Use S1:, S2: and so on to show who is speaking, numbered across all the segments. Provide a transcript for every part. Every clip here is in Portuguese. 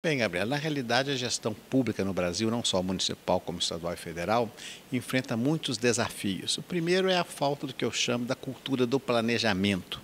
S1: Bem, Gabriela, na realidade a gestão pública no Brasil, não só municipal como estadual e federal, enfrenta muitos desafios. O primeiro é a falta do que eu chamo da cultura do planejamento.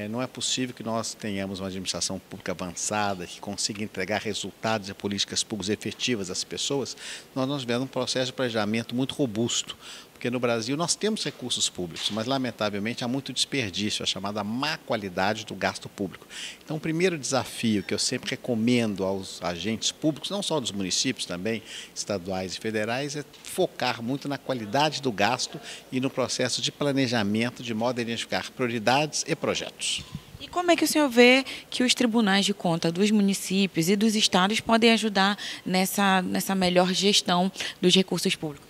S1: Não é possível que nós tenhamos uma administração pública avançada, que consiga entregar resultados e políticas públicas efetivas às pessoas, nós vemos um processo de planejamento muito robusto. Porque no Brasil nós temos recursos públicos, mas lamentavelmente há muito desperdício, a chamada má qualidade do gasto público. Então, o primeiro desafio que eu sempre recomendo aos agentes públicos, não só dos municípios, também estaduais e federais, é focar muito na qualidade do gasto e no processo de planejamento, de modo a identificar prioridades e projetos.
S2: E como é que o senhor vê que os tribunais de conta dos municípios e dos estados podem ajudar nessa melhor gestão dos recursos públicos?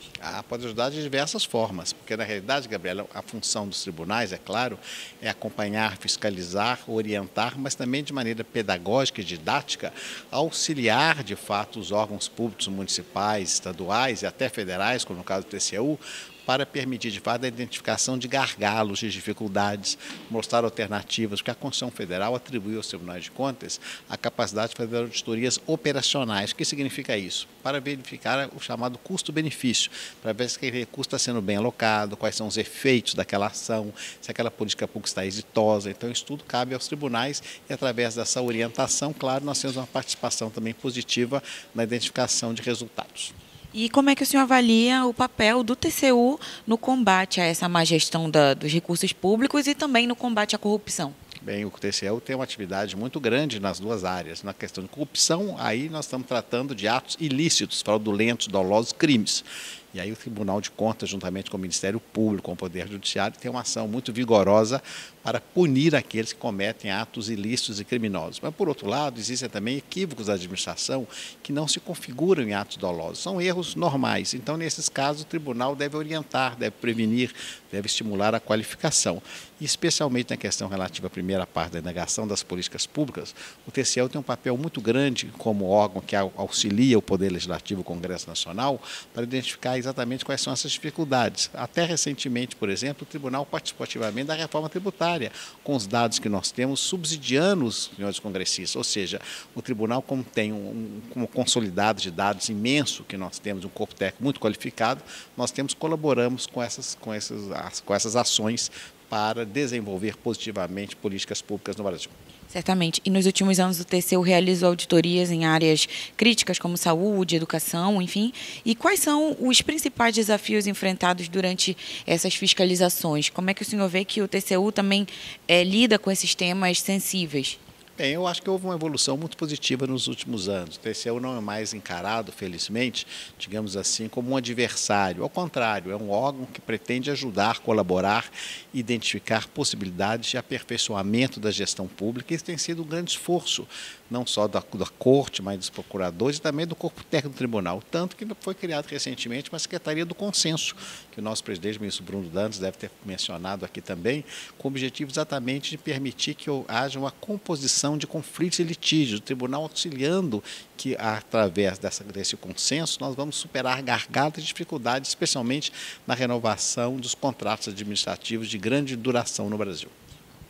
S1: Pode ajudar de diversas formas, porque na realidade, Gabriela, a função dos tribunais, é claro, é acompanhar, fiscalizar, orientar, mas também de maneira pedagógica e didática, auxiliar de fato os órgãos públicos municipais, estaduais e até federais, como no caso do TCU, para permitir de fato a identificação de gargalos, de dificuldades, mostrar alternativas, porque a Constituição Federal atribui aos tribunais de contas a capacidade de fazer auditorias operacionais. O que significa isso? Para verificar o chamado custo-benefício, para ver se aquele recurso está sendo bem alocado, quais são os efeitos daquela ação, se aquela política pública está exitosa. Então, isso tudo cabe aos tribunais e, através dessa orientação, claro, nós temos uma participação também positiva na identificação de resultados.
S2: E como é que o senhor avalia o papel do TCU no combate a essa má gestão dos recursos públicos e também no combate à corrupção?
S1: Bem, o TCU tem uma atividade muito grande nas duas áreas. Na questão de corrupção, aí nós estamos tratando de atos ilícitos, fraudulentos, dolosos, crimes. E aí o Tribunal de Contas, juntamente com o Ministério Público, com o Poder Judiciário, tem uma ação muito vigorosa para punir aqueles que cometem atos ilícitos e criminosos. Mas, por outro lado, existem também equívocos da administração que não se configuram em atos dolosos. São erros normais. Então, nesses casos, o tribunal deve orientar, deve prevenir, deve estimular a qualificação. E, especialmente na questão relativa à primeira parte da negação das políticas públicas, o TCU tem um papel muito grande como órgão que auxilia o Poder Legislativo, o Congresso Nacional, para identificar exatamente quais são essas dificuldades. Até recentemente, por exemplo, o tribunal participou ativamente da reforma tributária, com os dados que nós temos, subsidiando os senhores congressistas. Ou seja, o tribunal, como tem um consolidado de dados imenso, que nós temos um corpo técnico muito qualificado, nós colaboramos com essas ações para desenvolver positivamente políticas públicas no Brasil.
S2: Certamente. E nos últimos anos o TCU realizou auditorias em áreas críticas como saúde, educação, enfim. E quais são os principais desafios enfrentados durante essas fiscalizações? Como é que o senhor vê que o TCU também lida com esses temas sensíveis?
S1: Bem, eu acho que houve uma evolução muito positiva nos últimos anos. O TCU não é mais encarado, felizmente, digamos assim, como um adversário. Ao contrário, é um órgão que pretende ajudar, colaborar, identificar possibilidades de aperfeiçoamento da gestão pública. Isso tem sido um grande esforço, não só da Corte, mas dos procuradores e também do corpo técnico do tribunal. Tanto que foi criado recentemente uma Secretaria do Consenso, que o nosso presidente, o ministro Bruno Dantas, deve ter mencionado aqui também, com o objetivo exatamente de permitir que haja uma composição de conflitos e litígios, o tribunal auxiliando que, através desse consenso, nós vamos superar gargalos e dificuldades, especialmente na renovação dos contratos administrativos de grande duração no Brasil.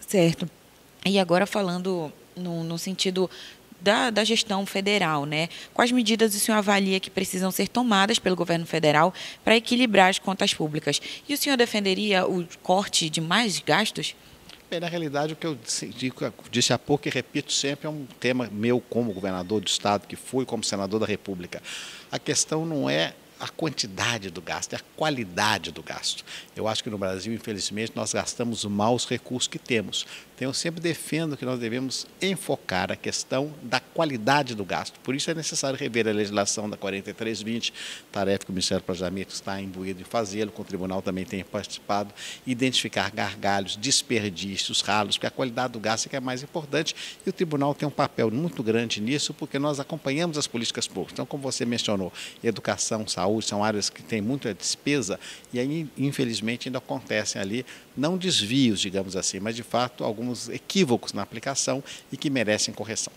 S2: Certo. E agora falando no sentido da gestão federal, né? Quais medidas o senhor avalia que precisam ser tomadas pelo governo federal para equilibrar as contas públicas? E o senhor defenderia o corte de mais gastos?
S1: Bem, na realidade, o que eu disse há pouco e repito sempre é um tema meu como governador do Estado que fui, como senador da República. A questão não é a quantidade do gasto, é a qualidade do gasto. Eu acho que no Brasil, infelizmente, nós gastamos mal os recursos que temos. Então, eu sempre defendo que nós devemos enfocar a questão da qualidade do gasto. Por isso é necessário rever a legislação da 4320, tarefa que o Ministério do Planejamento está imbuído em fazê-lo, que o Tribunal também tem participado, identificar gargalhos, desperdícios, ralos, porque a qualidade do gasto é que é mais importante e o Tribunal tem um papel muito grande nisso, porque nós acompanhamos as políticas públicas. Então, como você mencionou, educação, saúde, são áreas que têm muita despesa e aí, infelizmente, ainda acontecem ali, não desvios, digamos assim, mas, de fato, alguns equívocos na aplicação e que merecem correção.